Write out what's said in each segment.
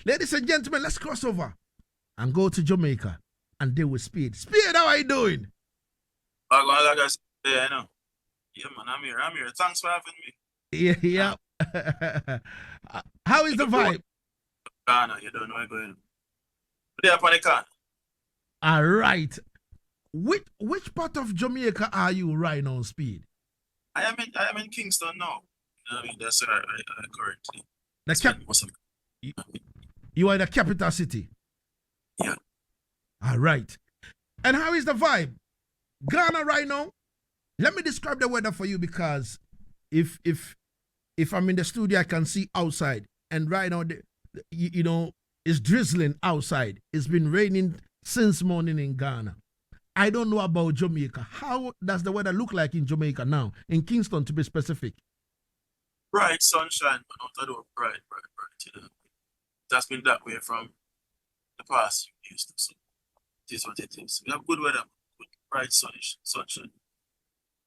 Ladies and gentlemen, let's cross over and go to Jamaica and deal with Spayde. Spayde, how are you doing? I'm going like I said, yeah, I know. Yeah, man, I'm here. Thanks for having me. Yeah. How is the vibe? Ghana, you don't know where going. They're up on the car. All right. Which part of Jamaica are you right now, Spayde? I am in Kingston now. I mean, that's where I currently. You are in the capital city? Yeah. All right. And how is the vibe? Ghana right now? Let me describe the weather for you, because if I'm in the studio, I can see outside. And right now, it's drizzling outside. It's been raining since morning in Ghana. I don't know about Jamaica. How does the weather look like in Jamaica now? In Kingston, to be specific. Bright sunshine, but not at all bright. You know. That's been that way from the past few years. So it is what it is. We have good weather, good bright sunshine.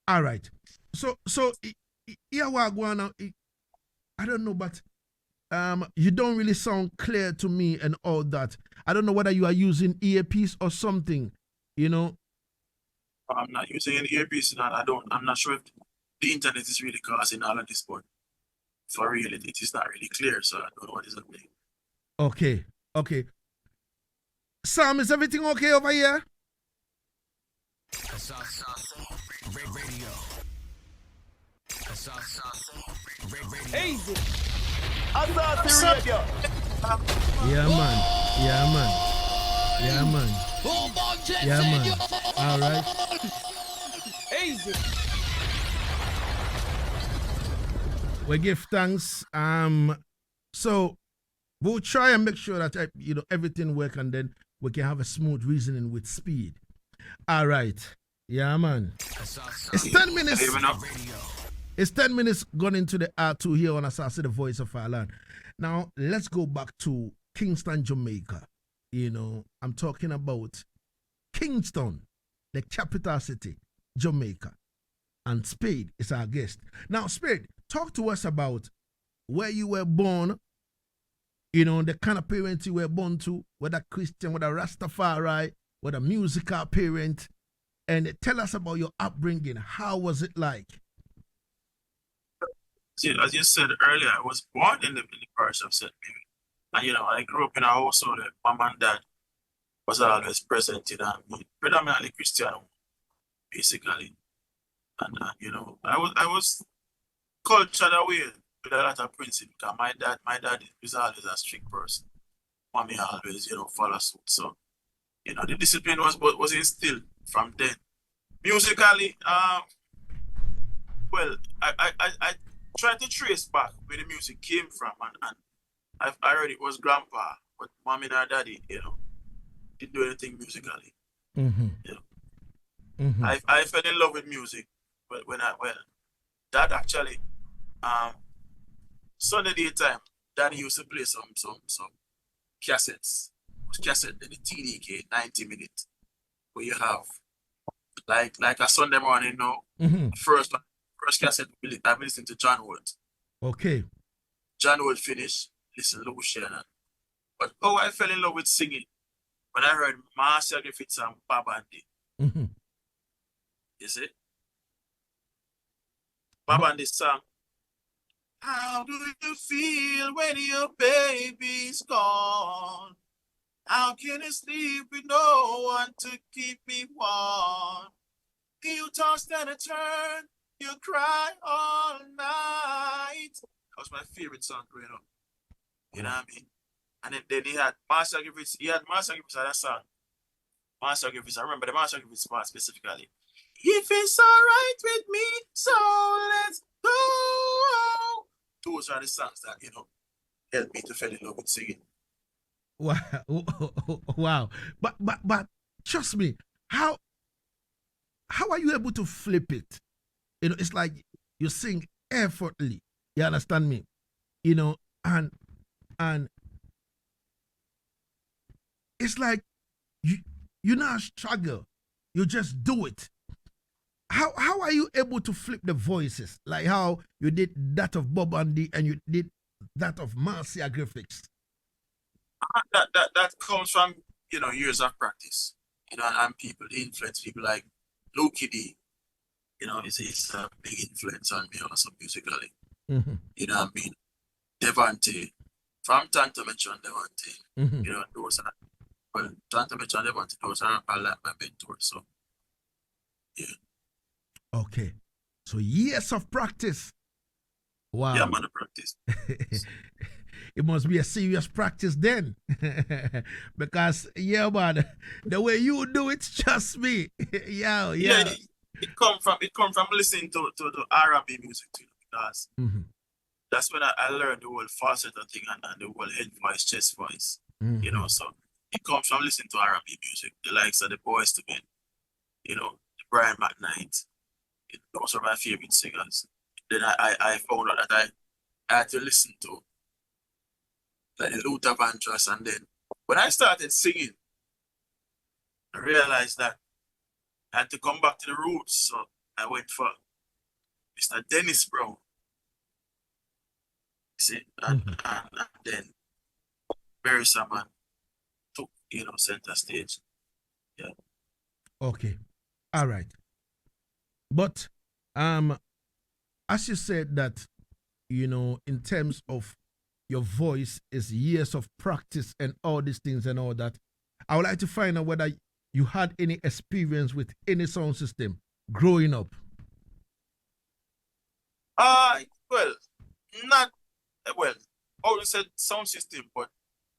All right. So here we are going now. I don't know, but you don't really sound clear to me and all that. I don't know whether you are using earpiece or something, you know. I'm not using any earpiece, and I'm not sure if the internet is really causing all of this, but for real, it is not really clear, so I don't know what is happening. Okay. Sam, is everything okay over here? Asaase Radio. Asaase Radio. Easy. Asaase Radio. Yeah, man. All right. Easy. We give thanks. So we'll try and make sure that everything works, and then we can have a smooth reasoning with Spayde. All right. Yeah, man. It's 10 minutes. It's 10 minutes gone into the R2 here on Asaase, the voice of our land. Now, let's go back to Kingston, Jamaica. I'm talking about Kingston, the capital city, Jamaica. And Spayde is our guest. Now, Spayde, talk to us about where you were born, the kind of parents you were born to, whether Christian, whether Rastafari, whether musical parent, and tell us about your upbringing. How was it like? See, as you said earlier, I was born in the parish of St. Mary. And, I grew up in a household where mom and dad was always present, predominantly Christian, basically. And, I was cultured away with a lot of principles, because my dad is always a strict person. Mommy always, follow suit. So, the discipline was instilled from then. Musically, well, I tried to trace back where the music came from, and I heard it was grandpa, but mommy and daddy, didn't do anything musically. Mm-hmm. Mm-hmm. I fell in love with music when dad actually, Sunday daytime, daddy used to play some cassettes. Cassette, then the TDK, 90 minutes, where you have like a Sunday morning now. Mm-hmm. First cassette I've listened to John Wood. Okay. John Wood finished, listen to Shannon. But I fell in love with singing when I heard Marcia Griffiths and Babandi. Mm-hmm. You see? Babandi's song. How do you feel when your baby's gone? How can you sleep with no one to keep me warm? You toss and a turn, you cry all night. That was my favorite song growing up. You know what I mean? And then he had Marcia Griffiths. He had Marcia Griffiths at that song. Marcia Griffiths, I remember the Marcia Griffiths part specifically. If it's alright with me, so let's go. Those are the songs that, helped me to fall in love with singing. Wow. But trust me, how are you able to flip it? It's like you sing effortlessly. You understand me? And it's like you not struggle. You just do it. How are you able to flip the voices? Like how you did that of Bob Andy and you did that of Marcia Griffiths? That comes from, years of practice. And people influence people like Loki D. It's a big influence on me also musically. Mm-hmm. You know what I mean? Devante, from Tantametro and Devante. Mm-hmm. Those are, well, Tantametro and Devante, those are like my mentors. So, yeah. Okay. So years of practice. Wow. Yeah, man, practice. It must be a serious practice then. Because, yeah, man, the way you do it, trust me. yeah. It come from listening to R&B music too, because Mm-hmm. that's when I learned the whole falsetto thing and the whole head voice, chest voice. Mm-hmm. So it comes from listening to R&B music, the likes of the Boys to Men, the Brian McKnight. Those are my favorite singers. Then I found out that I had to listen to like the Luther Vandross, and then when I started singing, I realized that I had to come back to the roots. So I went for Mr. Dennis Brown. See, and then Barry Salmon took, center stage. Yeah. Okay. All right. But as you said that, in terms of your voice is years of practice and all these things and all that, I would like to find out whether you had any experience with any sound system growing up. Well, not well. Always said sound system, but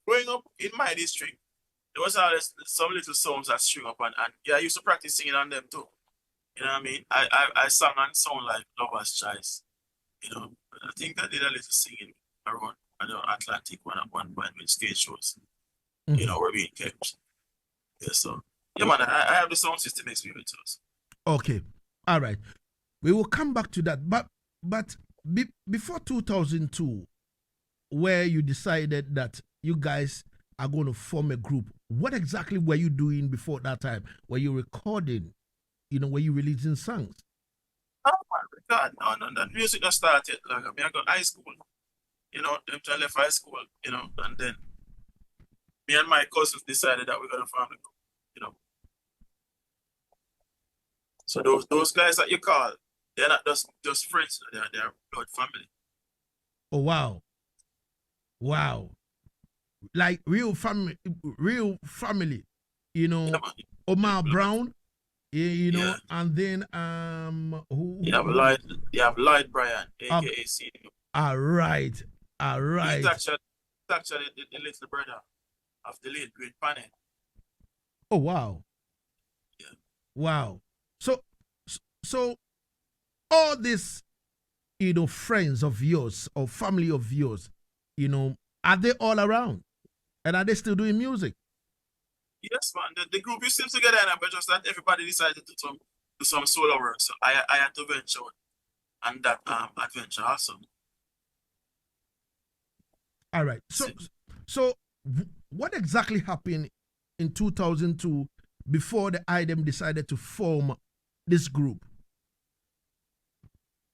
growing up in my district, there was always some little songs that string up, and yeah, I used to practice singing on them too. You know what I mean? I sang and sound like Lover's Choice. I think I did a little singing around Atlantic one point with stage shows. Were being kept. Yeah, so yeah, man, I have the sound system experience also. Okay, all right. We will come back to that, but before 2002, where you decided that you guys are going to form a group, what exactly were you doing before that time? Were you recording? Were you releasing songs? Oh my God, no, that music just started. Like, I got high school, them to left high school, and then me and my cousins decided that we're gonna form a group, So those guys that you call, they're not just friends, they're blood family. Oh wow. Like real family, Yeah, man. Omar Brown, Yeah. and then who You have Lloyd Bryan, aka C. all right. He's actually the little brother of the late great Pan. Oh wow. Yeah. Wow. So all these friends of yours or family of yours, are they all around? And are they still doing music? Yes, man. The group is still together, but just that everybody decided to do some solo work. So I had to venture on that adventure also. All right. So what exactly happened in 2002 before the IDEM decided to form this group?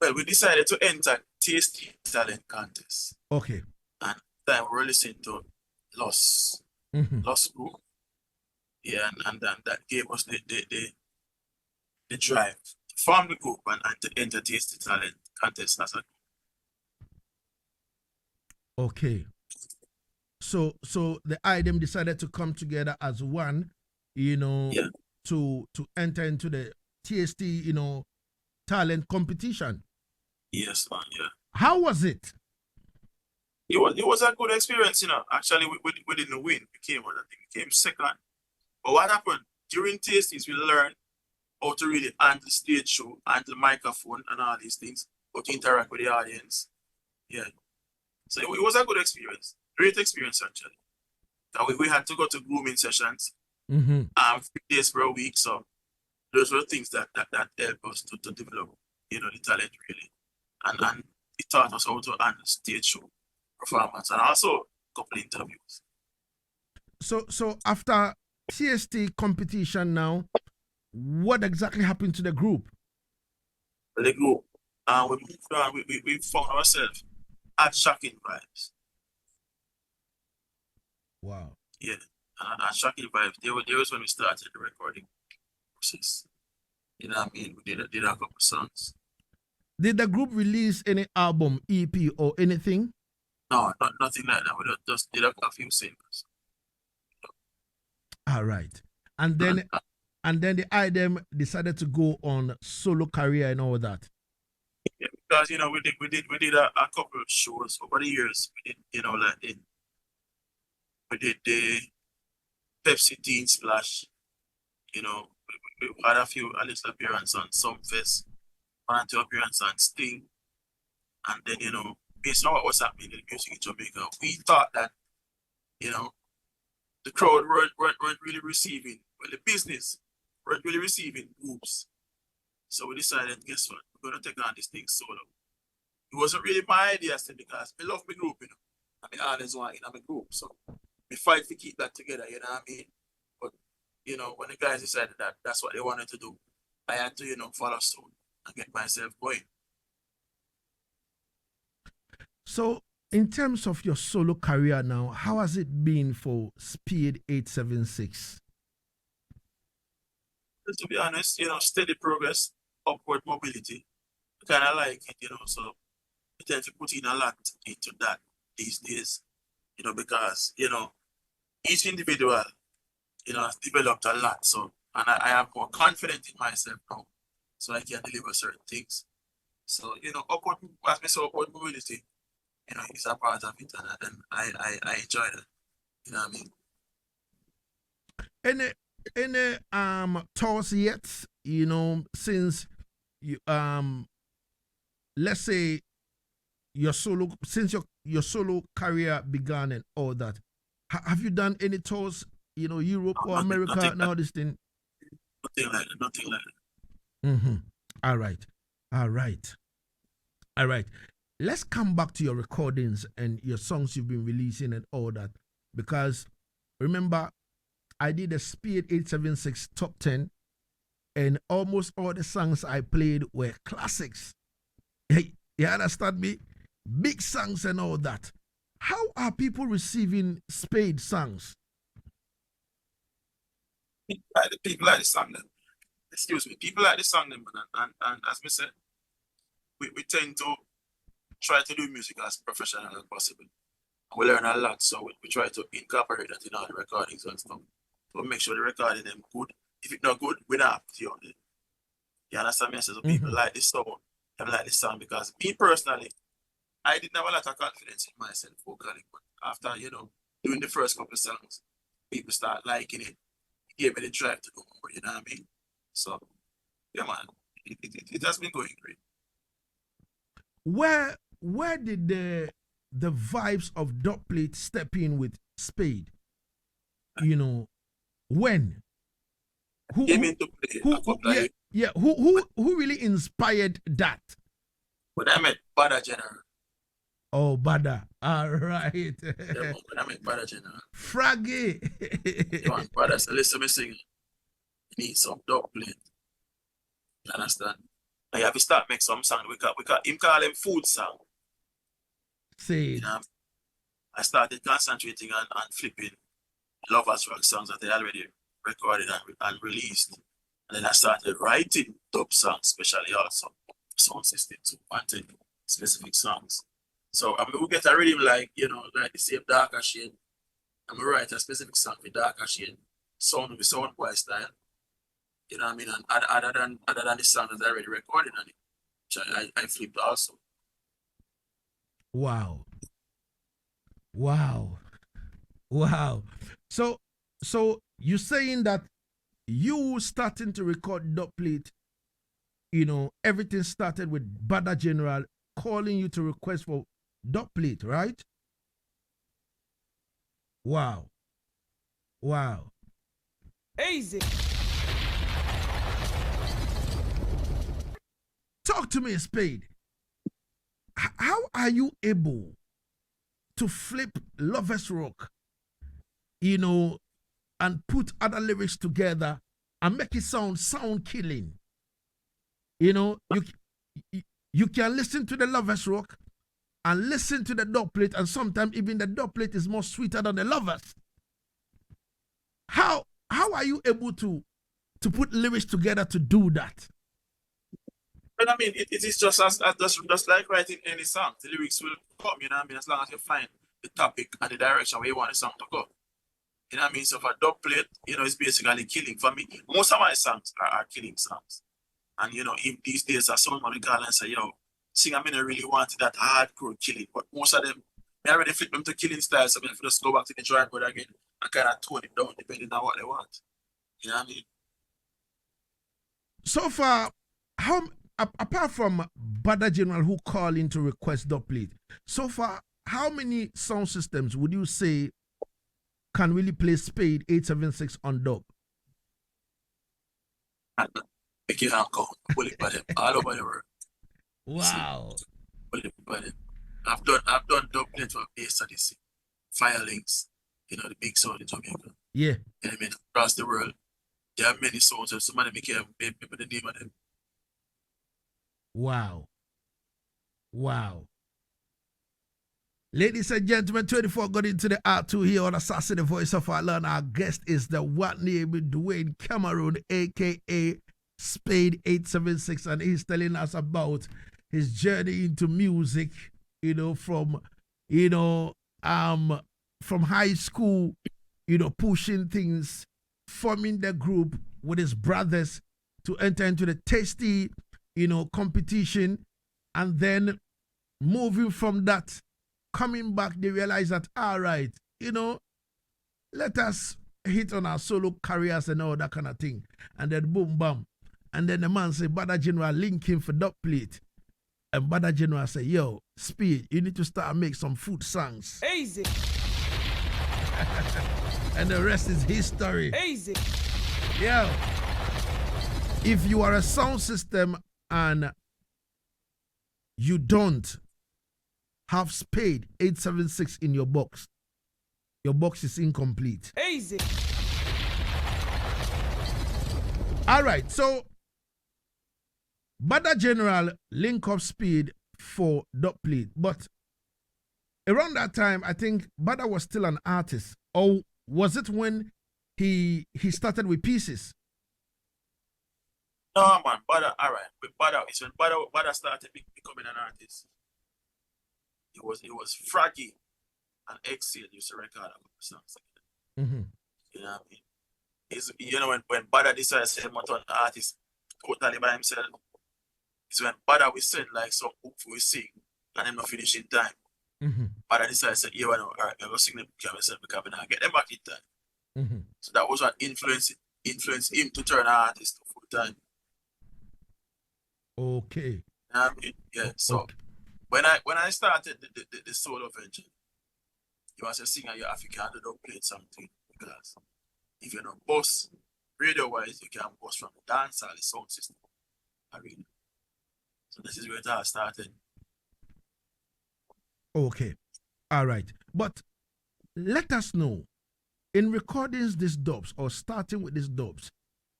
Well, we decided to enter Tasty Talent Contest. Okay. And then we were listening to Lost Group. Yeah, and then that gave us the drive to form the group and to enter Tasty Talent Contest as a group. Okay. So the IDEM decided to come together as one, Yeah. to enter into the TST, talent competition. Yes, man, yeah. How was it? It was a good experience, Actually, we didn't win. I think we came second. But what happened? During tastings, we learned how to really handle stage show, handle microphone and all these things, how to interact with the audience. Yeah. So it was a good experience. Great experience, actually. And we had to go to grooming sessions 3 days per week. So those were things that helped us to develop, the talent really. And it taught us how to handle stage show performance and also a couple of interviews. So after TST competition now, what exactly happened to the group? The group, we moved on. We found ourselves at Shocking Vibes. Wow. Yeah. And Shocking Vibes, they was when we started the recording process. You know what I mean? We did a couple songs. Did the group release any album, EP, or anything? No, nothing like that. We just did a few singles. All right. And then the item decided to go on solo career and all that. Yeah, because we did a couple of shows over the years. We did we did the Pepsi Teen Splash. We had a little appearance on some fest, one or two appearance on Sting, and then based on what was happening in the music in Jamaica, we thought that the crowd weren't really receiving, well, the business weren't really receiving groups. So we decided, guess what, we're gonna take on this thing solo. It wasn't really my idea, still, because I love my group, and I always want in my group, so we fight to keep that together, you know what I mean? But when the guys decided that that's what they wanted to do, I had to follow suit and get myself going. So, in terms of your solo career now, how has it been for Spayde876? To be honest, steady progress, upward mobility. I kind of like it, so I tend to put in a lot into that these days, because, each individual, has developed a lot. So, and I am more confident in myself now, so I can deliver certain things. So, upward mobility, is a part of it, and I enjoy that. You know what I mean? Any tours yet? Since you let's say your solo career began and all that, have you done any tours? Europe or America? Nothing now this thing. Nothing like that. Mm-hmm. All right. Let's come back to your recordings and your songs you've been releasing and all that, because remember, I did a Spayde876 top 10, and almost all the songs I played were classics. Hey, you understand me? Big songs and all that. How are people receiving Spayde songs? People like the song them. Excuse me. People like the song them, and as we said, we tend to try to do music as professional as possible. We learn a lot, so we try to incorporate that in all the recordings and stuff. So make sure the recording them good. If it's not good, we don't have to on it. You understand me? So people like this song, they like this song, because me personally, I didn't have a lot of confidence in myself vocally, but after doing the first couple of songs, people start liking it. It gave me the drive to do more. You know what I mean? So yeah, man, it has been going great. Where did the vibes of Dubplates step in with Spayde? When? Who really inspired that? When I met Bada General. Oh, Bada. All right. Yeah, when I met Bada General. Fraggy. Bada said, listen, me sing. You need some Dubplate. You understand? I have to start make some song. We call them food song. Say. I started concentrating on flipping lovers rock songs that they already recorded and released. And then I started writing dub songs, especially also sound system to contain specific songs. So we get a rhythm like the same darker shade. I'm gonna write a specific song with darker shade, sound with sound boy style. You know what I mean? And other than the song that I already recorded on it, which I flipped also. Wow. So you're saying that you starting to record Dubplate, everything started with Bada General calling you to request for Dubplate, right? Wow. Easy. Talk to me, Spayde. How are you able to flip lovers rock, and put other lyrics together and make it sound killing? You can listen to the lovers rock and listen to the Dubplate, and sometimes even the Dubplate is more sweeter than the lovers. How are you able to put lyrics together to do that? But I mean, it is just just like writing any song. The lyrics will come, you know what I mean, as long as you find the topic and the direction where you want the song to go. You know what I mean? So for dub plate, you know, it's basically killing. For me, most of my songs are killing songs. And you know, if these days someone will call and say, yo, sing, I mean, I really wanted that hardcore killing. But most of them, I already flip them to killing styles, so I have to just go back to the drawing board again and kind of tone it down depending on what they want. You know what I mean? So far, apart from Bada General who call in to request Dubplate, so far, how many sound systems would you say can really play Spayde876 on dub? Make it count. Pull it by them all over the world. Wow. Pull it by them. I've done Dubplate for Asaase, Firelinks, you know, the big sound in Jamaica. Yeah. And I mean, across the world, there are many songs, and somebody became remember the name of them. Wow. Wow. Ladies and gentlemen, 24 got into the R2 here on Asaase, the voice of our Lord. Our guest is the one named Dwayne Cameron, aka Spayde876, and he's telling us about his journey into music, you know, from high school, you know, pushing things, forming the group with his brothers to enter into the tasty, you know, competition, and then moving from that, coming back, they realize that, all right, you know, let us hit on our solo careers and all that kind of thing. And then boom, bam. And then the man say, Bada General, link him for Dubplate. And Bada General say, yo, Speed, you need to start make some food songs. Easy. And the rest is history. Easy. Yo, if you are a sound system and you don't have Spayde876 in your box is incomplete. Easy. All right, so Bada General link up Speed for Dubplate, but around that time, I think Bada was still an artist, or was it when he started with Pieces? No, man, Bada, all right. With Bada, it's when Bada started becoming an artist. It was Fraggy and A-Xale used to record a couple songs. Mm-hmm. You know what I mean? It's, you know, when Bada decided to send an artist totally by himself, it's when Bada we send like some book for we sing and then not finish in time. Mm-hmm. Bada decided to say, yeah, well, all right, I'm going to sing them by myself because I get them back in time. Mm-hmm. So that was what influenced him to turn an artist to full time. Okay. You know what I mean? Yeah, so okay. when I started the solo venture, you as a singer, you have to play something because if you're not boss, radio wise, you can boss from the dancehall, the sound system arena. So this is where it all started. Okay. All right. But let us know, in recording these dubs or starting with these dubs,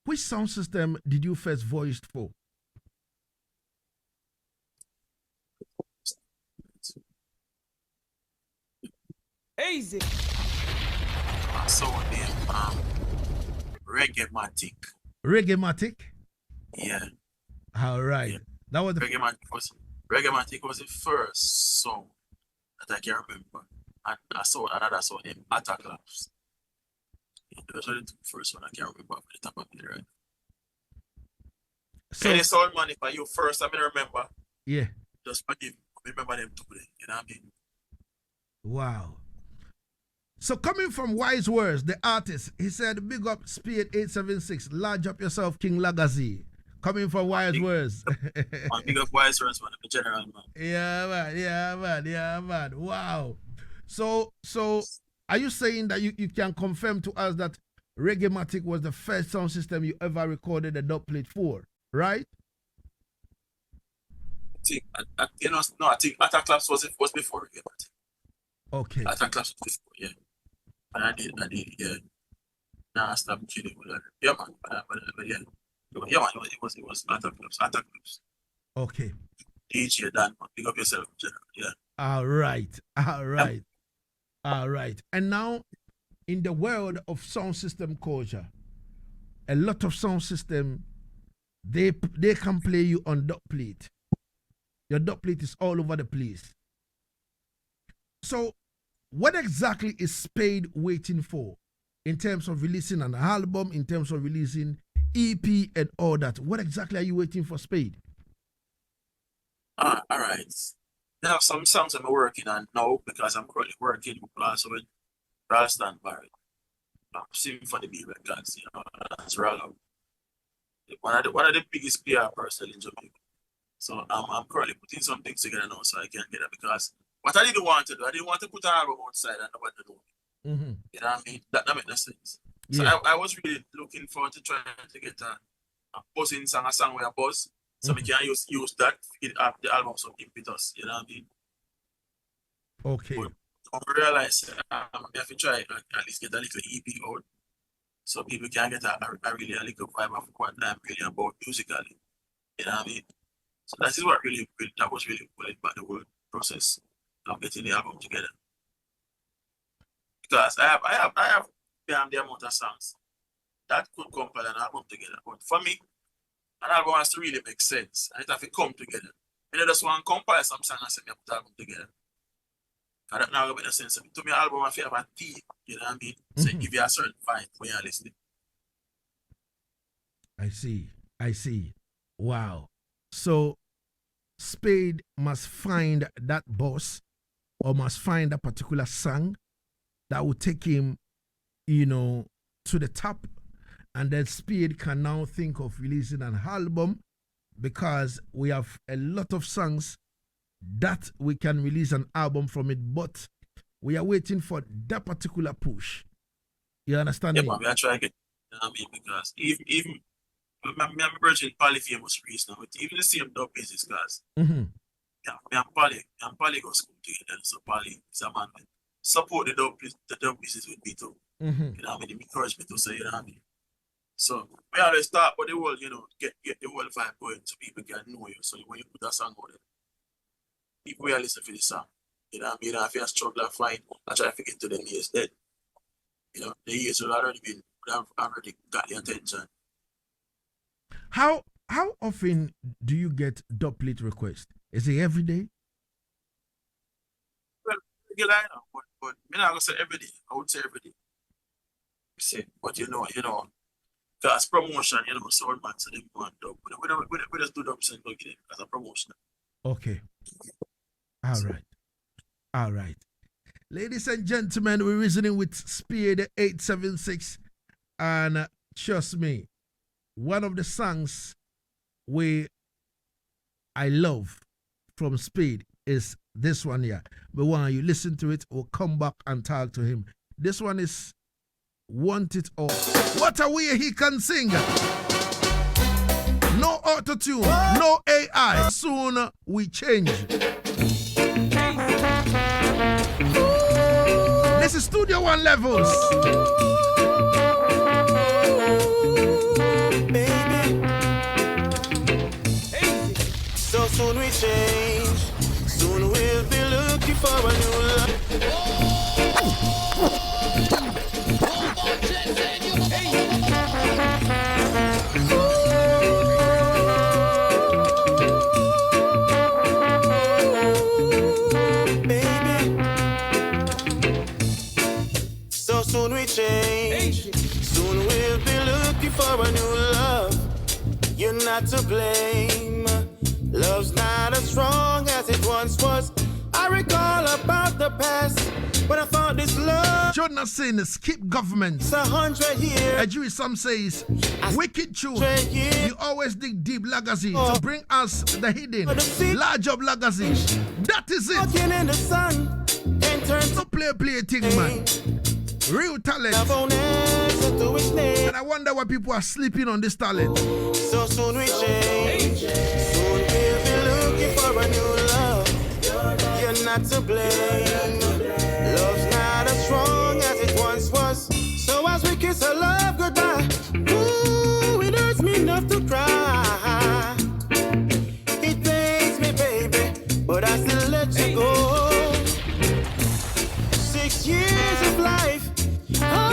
which sound system did you first voice for? Easy. I saw them Reggae-matic. Reggae-matic? Yeah. All right. Yeah. That was the Reggae-matic was the first song that I can remember. And I saw another song named A-Xale. Those were the two first one I can remember off the top of my head. so, Any sound man, if I you first, I mean remember. yeah. Just forgive me. Remember them two. You know what I mean? Wow. So coming from Wise Words, the artist, he said, big up Spayde876, large up yourself, King Lagazee. Coming from Wise Words. Man, big up Wise Words, man, the general, man. Yeah, man. Wow. So are you saying that you can confirm to us that Reggae-matic was the first sound system you ever recorded a Dubplate for, right? I think A-Xale was before Reggae-matic. Okay. A-Xale was before, yeah. And I did, yeah. Nah, I stopped kidding with that. Yeah, man. But yeah. Yeah, man, it was A-Xale. Okay. DJ Dan, man. Big up yourself, general, yeah. All right. And now, in the world of sound system culture, a lot of sound system, they can play you on dubplate. Your dubplate is all over the place. So what exactly is Spayde waiting for in terms of releasing an album, in terms of releasing EP and all that? What exactly are you waiting for, Spayde? All right. There are some songs I'm working on now because I'm currently working also with Ralston Barrett. I'm singing for the B records, you know, that's Rallo. One of the biggest PR person in Jamaica. So I'm currently putting some things together now so I can get it, because what I didn't want to do, I didn't want to put an album outside and nobody to know. Mm-hmm. You know what I mean? That makes no sense. So Yeah. I was really looking forward to trying to get a buzzing song, a song with a buzz, so we can use that in the album some impetus. You know what I mean? Okay. But I realize I have to try at least get a little EP out, so people can get a really a little vibe of what I'm really about musically. You know what I mean? So that is what that was really pulling back the whole process of getting the album together. Because I have the amount of songs that could compile an album together. But for me, an album has to really make sense, and it have to come together. I just want to compile some songs and say me put the album together. And that now makes sense. To me, album I feel have a theme, you know what I mean? So it give you a certain vibe when you're listening. I see. Wow. So Spayde must find that boss, or must find a particular song that will take him, you know, to the top. And then Spayde can now think of releasing an album, because we have a lot of songs that we can release an album from it, but we are waiting for that particular push. You understand Yeah, me? man, I try to get, you know what I mean? Because even I'm virgin Polyphamous reason, but even the same dub business, guys. Mm-hmm. Yeah, me and Poly go school together, so Poly is a man that support the dub business with me too. Mm-hmm. You know what I mean? He encourage me to say, you know what I mean? So we always start with the world, you know, get the whole vibe going so people can know you. So when you put that song on it, people will listen to the song. You know what I mean? If you struggle and find, I try to get to them years dead. You know, the years will already got the attention. How often do you get dubplate requests? Is it every day? Well, regular, you know, but I'm not gonna say every day. I would say every day. Say, but you know, because promotion, you know, so man, so they want dub. We just do dub and get it as a promotion. Okay. All right. Ladies and gentlemen, we're reasoning with Spayde876, and trust me, one of the songs I love from Spayde is this one here. But when you listen to it, we'll come back and talk to him. This one is Want It All. What a way he can sing! No auto-tune, no AI. Soon we change. This is Studio One levels. Baby. So soon we change. Soon we'll be looking for a new love. Soon we change. Soon we'll be looking for a new love. You're not to blame. Love's not as strong as it once was. I recall about the past when I found this love. Jonas saying skip government. It's 100 years. A Jewish some says wicked tune. years. You always dig deep Lagazee to bring us the hidden. Large up Lagazee. That is it. Walking in the sun and turn No play thing, man. Real talent. And I wonder why people are sleeping on this talent. So soon we change. Soon we'll be looking for a new love. You're not to blame. Love's not as strong as it once was. So as we kiss our love goodbye, ooh, it hurts me enough to cry. It pains me, baby, but I still let you go. 6 years of life. Oh,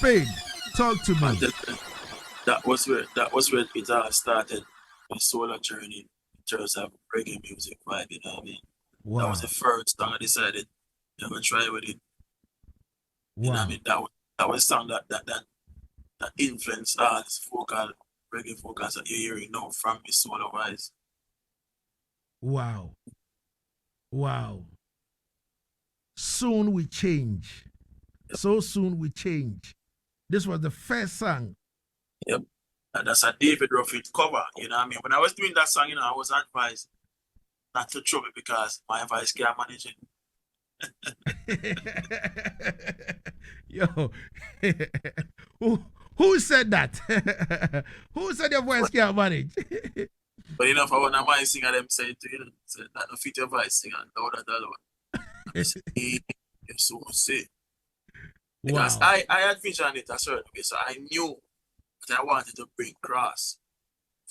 Spade, talk to And me. that was where it all started. My solo journey in terms of reggae music vibe, you know what I mean? That was Wow. the first song I decided I'm gonna try with it. You know what I Wow. mean? That was a song that influenced all this reggae vocals that you're hearing now from me solo wise. Wow. Wow. Soon we change. So soon we change. This was the first song. Yep. And that's a David Ruffin cover, you know what I mean? When I was doing that song, I was advised not to throw it because my voice can't manage it. Yo, who said that? Who said your voice can't manage? But if I want a voice singer, them say to you, say that no fit your voice singer, no that alone. I say, hey, you're so sick. Because Wow. I had vision it a certain way, so I knew that I wanted to bring cross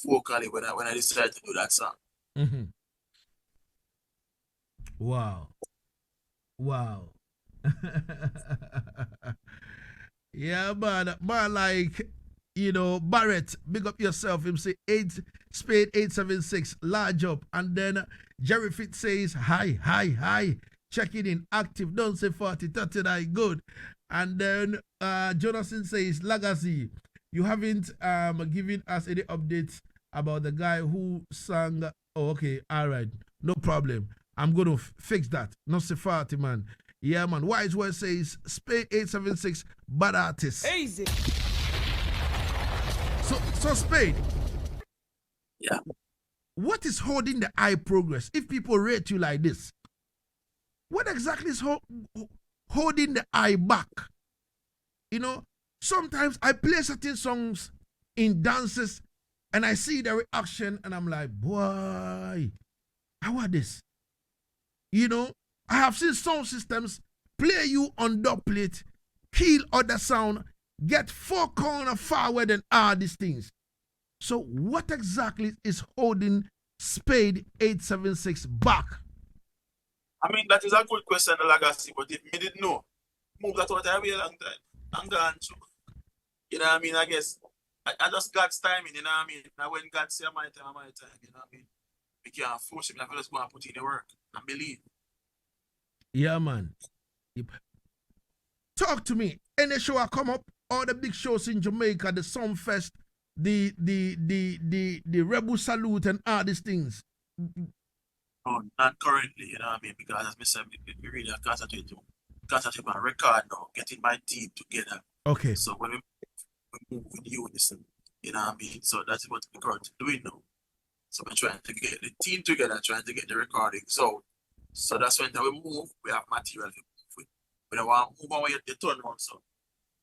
vocally when I decided to do that song. Mm-hmm. Wow. Wow. Yeah, man, like, Barrett, big up yourself. Him say Spayde876, large up. And then Jerry Fit says, hi. Checking in, active, don't say 40, 39, good. And then Jonathan says, Lagazee, you haven't given us any updates about the guy who sang. Oh, okay, all right, no problem. I'm going to fix that. Not say 40, man. Yeah, man. Wise Word says, Spayde876, bad artist. Easy. So Spade. Yeah. What is holding the eye progress? If people rate you like this, what exactly is holding the eye back? Sometimes I play certain songs in dances and I see the reaction and I'm like, boy, how are this? I have seen sound systems play you on dubplate, kill other sound, get 4 corner forward and all these things. So what exactly is holding Spayde876 back? I mean, that is a good question, Lagazee, but if me didn't know, move that out a long time. I'm gone through. You know what I mean? I guess I just God's timing, you know what I mean? Now when God say my time, you know what I mean? We can't force him, I can just go and put in the work and believe. Yeah, man. Yep. Talk to me. Any show I come up, all the big shows in Jamaica, the Sumfest, the Rebel Salute and all these things. No, not currently, you know what I mean? Because as I said, we really are concentrating on record now, getting my team together. Okay. So when we move with you, listen, you know what I mean? So that's what we're currently doing now. So we're trying to get the team together, trying to get the recording. So that's when we move, we have material to move with. We don't want to move on with the turnaround. So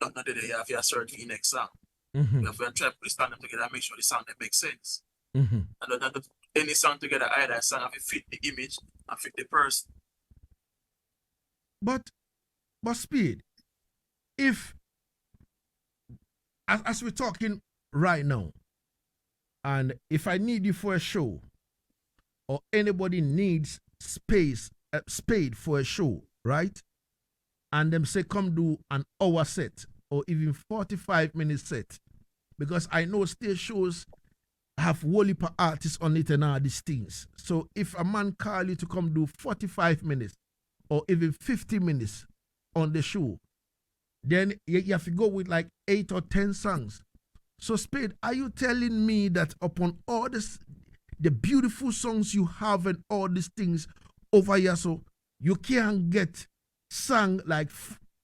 not the day you have your search for the next song. Mm-hmm. We have to try to put the song together and make sure the song that makes sense. Mm-hmm. And not put any song together, either a song have to fit the image and fit the person. But Speed, if as we're talking right now, and if I need you for a show, or anybody needs Spade for a show, right? And them say come do an hour set or even 45-minute set, because I know stage shows have whole heap of artists on it and all these things. So if a man call you to come do 45 minutes or even 50 minutes on the show, then you have to go with like 8 or 10 songs. So Spade, are you telling me that upon all this, the beautiful songs you have and all these things over here, so you can't get sung like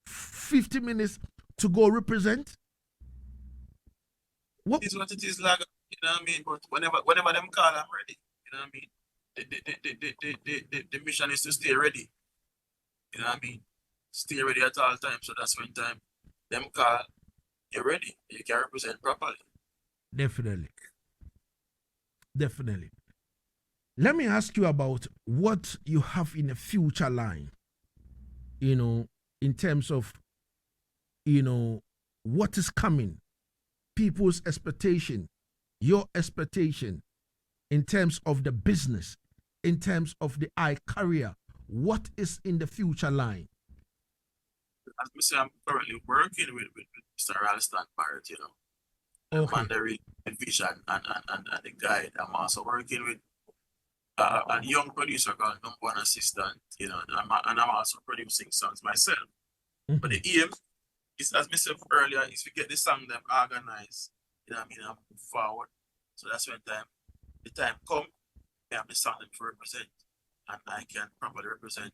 50 minutes to go represent? What? It is what it is, like, you know what I mean? But whenever them call, I'm ready. You know what I mean? The mission is to stay ready. You know what I mean? Stay ready at all times. So that's when time them call, you're ready. You can represent properly. Definitely. Let me ask you about what you have in the future line, in terms of, what is coming, people's expectation, your expectation, in terms of the business, in terms of the career. What is in the future line? as I say, I'm currently working with Mr. Ralston Barrett, you know. Okay. I'm under the vision and the guide. I'm also working with a young producer called Number One Assistant, you know, and I'm also producing songs myself. But the aim is, as I said earlier, is to get the song them organized, you know what I mean, and move forward. So that's when the time come, I have the song them to represent, and I can properly represent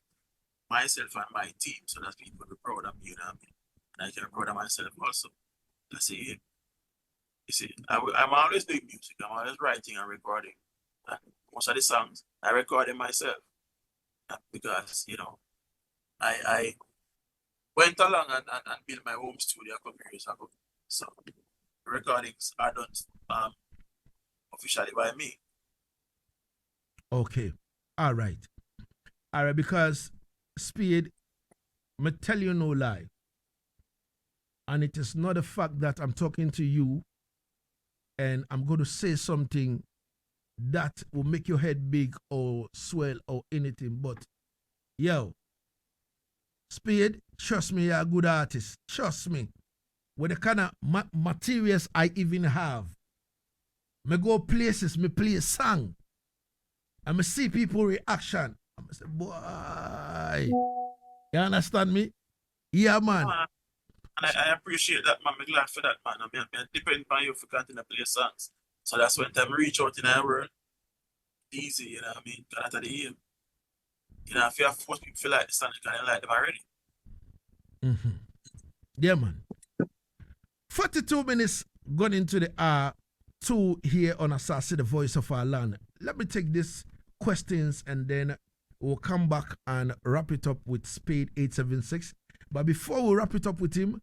myself and my team, so that people will be proud of me, you know what I mean, and I can be proud of myself also. That's it. You see, I'm always doing music. I'm always writing and recording. And most of the songs I record them myself, because you know I went along and built my home studio a couple years ago. So recordings are done officially by me. Okay. All right. Because Spayde, me tell you no lie. And it is not the fact that I'm talking to you and I'm going to say something that will make your head big or swell or anything. But, yo, Spayde, trust me, you're a good artist. Trust me. With the kind of materials I even have, me go places, me play a song, and me see people reaction. I'm say, boy, you understand me? Yeah, man. And I appreciate that, man. I'm glad for that, man. I mean, I depend on you for continuing to play songs. So that's when time reach out in our world. Easy, you know what I mean? That's the aim. You know, if you have forced people feel like the song, you can like them already. Mm-hmm. Yeah, man. 42 minutes gone into the hour 2 here on Asaase, the voice of our land. Let me take these questions and then we'll come back and wrap it up with Spayde876. But before we wrap it up with him,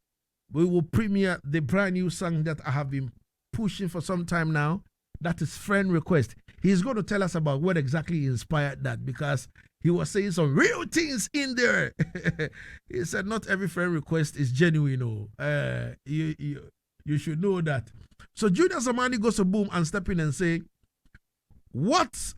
we will premiere the brand new song that I have been pushing for some time now. That is Friend Request. He's going to tell us about what exactly inspired that, because he was saying some real things in there. He said not every friend request is genuine. You should know that. So Junior Zamani goes to boom and step in and say, what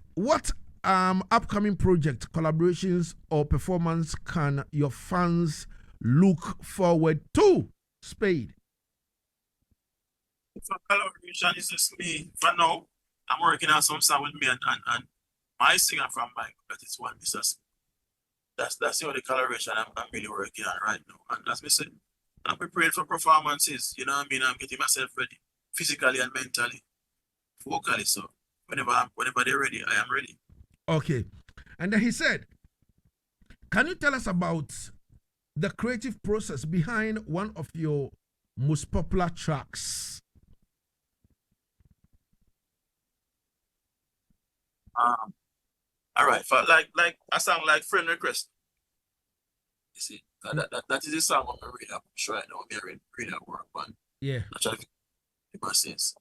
upcoming project, collaborations or performance can your fans look forward to? Spayde. For collaboration, is just me. For now, I'm working on some song with me and my singer from my that is one Mrs. That's the only collaboration I'm really working on right now. And as I said, I'm preparing for performances. You know what I mean? I'm getting myself ready, physically and mentally, vocally. So whenever they're ready, I am ready. Okay. And then he said, can you tell us about the creative process behind one of your most popular tracks? All right, for like a song like Friend Request. You see, that is a song I'm reading up right now. I'm reading at work, man. Yeah. Since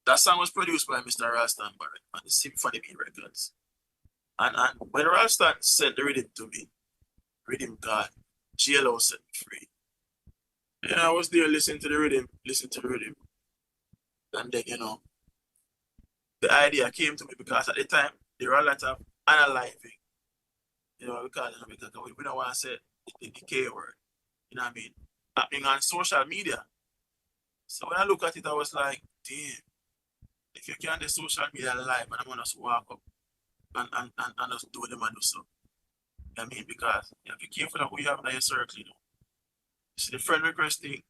that song was produced by Mr. Ralston Barrett on the Symphony Beat Records. And when Ralston sent the rhythm to me, rhythm God, A-Xale set me free. And I was there listening to the rhythm. And then, you know, the idea came to me because at the time, there were a lot of analyzing. You know, because we don't want to say the K word. You know what I mean? Happening on social media. So when I look at it, I was like, damn, if you can't do social media live, and I'm going to walk up and just do them and do so. I mean, because you have to be careful of who you have in your circle, you know. See the friend request thing, you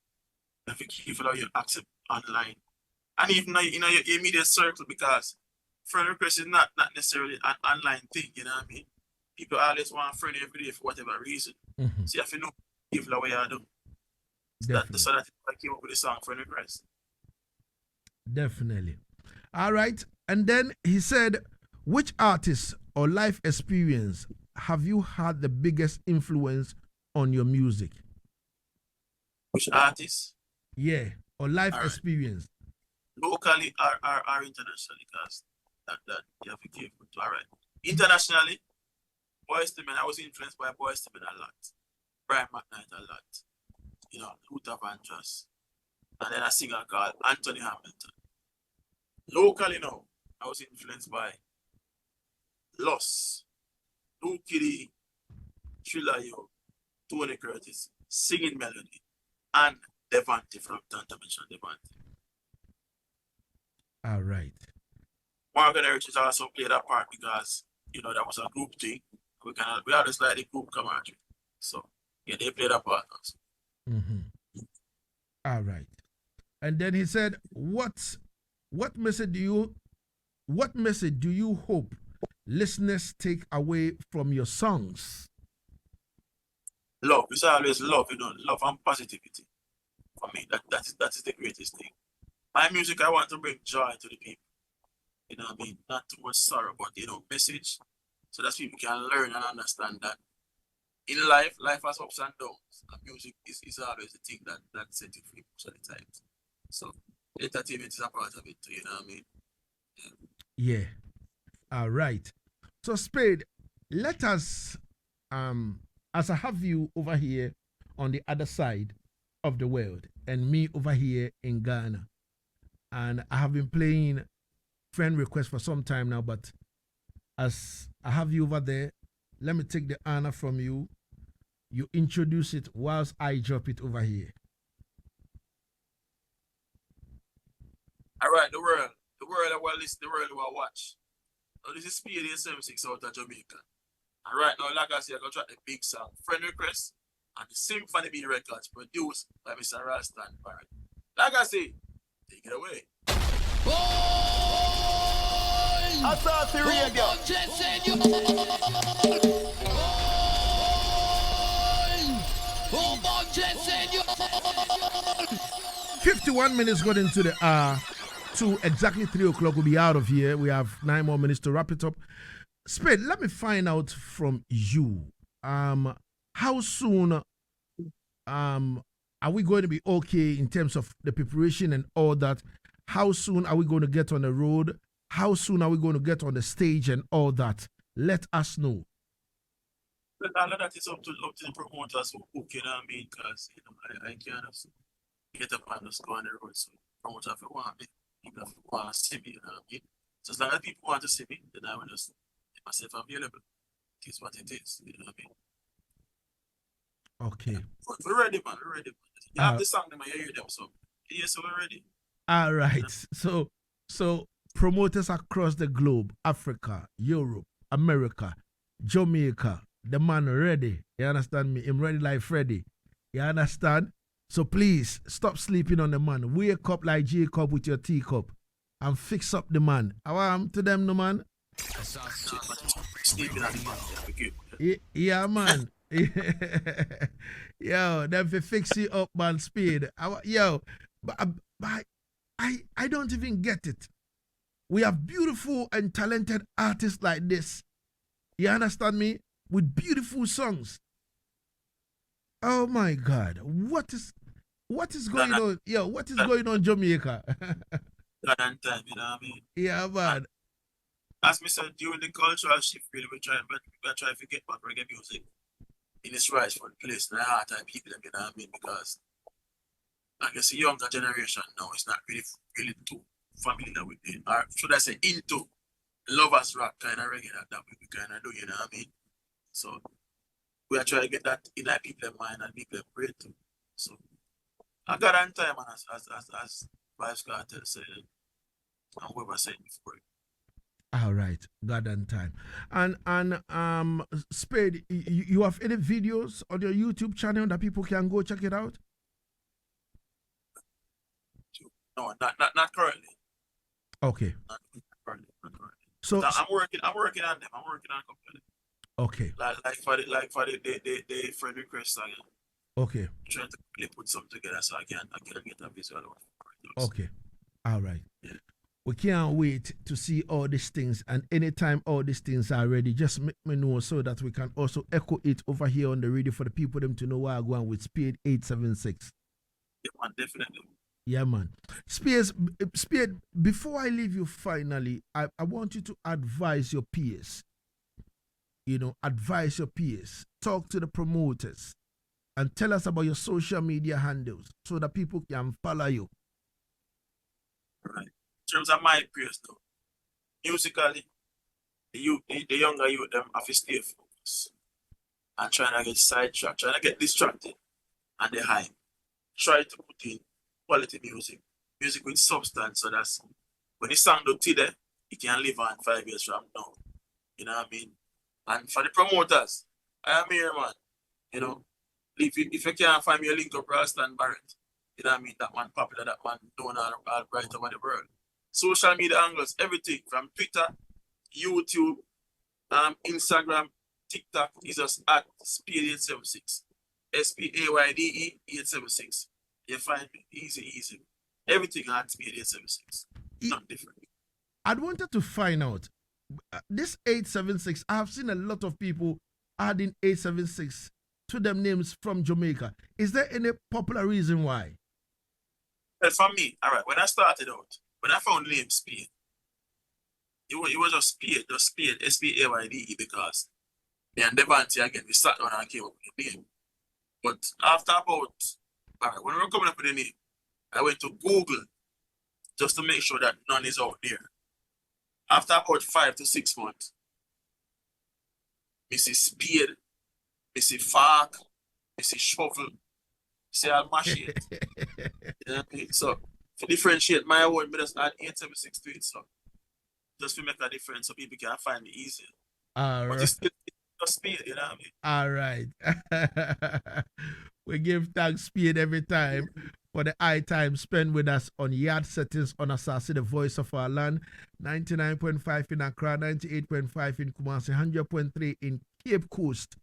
have to be careful of you accept online. And even in your immediate circle, because friend request is not necessarily an online thing, you know what I mean? People always want a friend every day for whatever reason. Mm-hmm. So you have to know careful of what you do. So that I came up with the song Friend Request. Definitely. All right. And then he said, which artist or life experience have you had the biggest influence on your music? Which artist? Yeah. Or life experience. Locally or internationally, because that you have to be careful. All right. Internationally, Boyz II Men, I was influenced by Boyz II Men a lot. Brian McKnight a lot. You know, Luther Vandross. And then a singer called Anthony Hamilton. Locally now, I was influenced by Loss, Lou Kitty, Thriller Yo, Tony Curtis, singing melody, and Devante from Tanta mentioned Devante. All right. Morgan Heritage also played a part because that was a group thing. We had a slightly group camaraderie. So yeah, they played a part also. All right. And then he said, what message do you hope listeners take away from your songs? Love. It's always love, love and positivity. For me, that is the greatest thing. My music, I want to bring joy to the people. You know what I mean? Not too much sorrow, but message. So that people can learn and understand that in life has ups and downs. And music is always the thing that sets you free most of the time. So entertainment is a part of it too, you know what I mean? Yeah. All right. So Spade, let us as I have you over here on the other side of the world and me over here in Ghana. And I have been playing friend requests for some time now, but as I have you over there, let me take the honor from you. You introduce it whilst I drop it over here. All right, the world I will listen, the world I will watch. So this is Spayde876 out of Jamaica. And right now, Lagazee, I'm going to try the big song, Friend Request, and the Symphony B Records, produced by Mr. Rastan Barrett. Lagazee, take it away. Asaase Radio. 51 minutes got into the hour. To exactly 3 o'clock, we'll be out of here. We have 9 more minutes to wrap it up. Spade, let me find out from you. How soon are we going to be okay in terms of the preparation and all that? How soon are we going to get on the road? How soon are we going to get on the stage and all that? Let us know. All of that is up to the promoters who book, you know what I mean? Because I can't get up and just go on the road. So promoters if you want me, people want to see me, you know what I mean? So as long as people want to see me, then I will just make myself available. It is what it is, you know what I mean? Okay. But we're ready, man. We're ready. You have the song, them, you hear them, so yes, we're ready. All right. So promoters across the globe, Africa, Europe, America, Jamaica, the man ready. You understand me? I'm ready like Freddy. You understand? So please stop sleeping on the man. Wake up like Jacob with your teacup and fix up the man. I want to them, no man. Sleeping on the man. Yeah, man. Yo, them fi fix you up, man. Speed. Yo, but I don't even get it. We have beautiful and talented artists like this. You understand me? With beautiful songs. Oh my God. What is going on? Yo, what is going on, Jamaica? God and time, you know what I mean? Yeah, man. As me said, during the cultural shift, really, we're trying to get back reggae music in its rightful place in the heart of people, you know what I mean? Because I guess the younger generation now is not really too familiar with it. Or should I say into lovers rock kind of reggae that we kind of do, you know what I mean? So we are trying to get that in our people's mind and make them pray too. So I got on time, and as Vibes Cartel said, and whoever said before. All right, God and time. And Spade, you have any videos on your YouTube channel that people can go check it out? No, not currently. Okay. Not currently. So I'm working on them. I'm working on a couple of them. Okay. Like for the friend request song. Okay. I'm trying to really put something together so I can get a visual. Okay. All right. Yeah. We can't wait to see all these things, and anytime all these things are ready, just make me know so that we can also echo it over here on the radio for the people them to know where I'm going with Spayde876. Yeah, man, definitely. Yeah, man. Spayde, before I leave you finally, I want you to advise your peers. Advise your peers. Talk to the promoters and tell us about your social media handles so that people can follow you. Right. In terms of my peers though, musically, the younger youth them have to stay focused and trying to get sidetracked, trying to get distracted and the hype. Try to put in quality music with substance, so that's when the song do today, it can live on 5 years from now. You know what I mean? And for the promoters, I am here, man. You know, if you can't find me a link up Ralston Barrett, you know what I mean? That man popular, that man doing all right over the world. Social media angles, everything from Twitter, YouTube, Instagram, TikTok is just at Spayde876. Spayde 876. You find me easy. Everything at Spayde876. Not different. I wanted to find out this 876. I've seen a lot of people adding 876 to them names from Jamaica. Is there any popular reason why? Well, for me, all right, when I started out, when I found the name Spayde, it was just Spayde, Spayde, because me and Devante again, we sat down and came up with the name. But after about, all right, when we were coming up with the name, I went to Google just to make sure that none is out there. After about 5 to 6 months, Mrs. Spayde, Mrs. Fork, Mrs. Shovel, see I'll mash it. You know what I mean? So to differentiate my word, I just add 876 to it. So just to make a difference so people can find me easier. All But right. it's still just Spayde, you know what I mean? All right. We give thanks Spayde every time for the high time spent with us on Yaad Settingz on Asaase, the voice of our land. 99.5 in Accra, 98.5 in Kumasi, 100.3 in Cape Coast.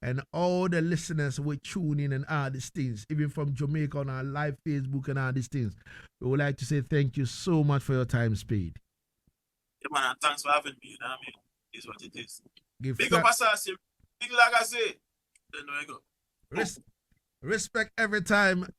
And all the listeners will tune in and all these things, even from Jamaica on our live Facebook and all these things. We would like to say thank you so much for your time, Spayde. Yeah, man, and thanks for having me, you know what I mean? It's what it is. Give Big up Asaase, big Lagazee. Then we go. respect every time.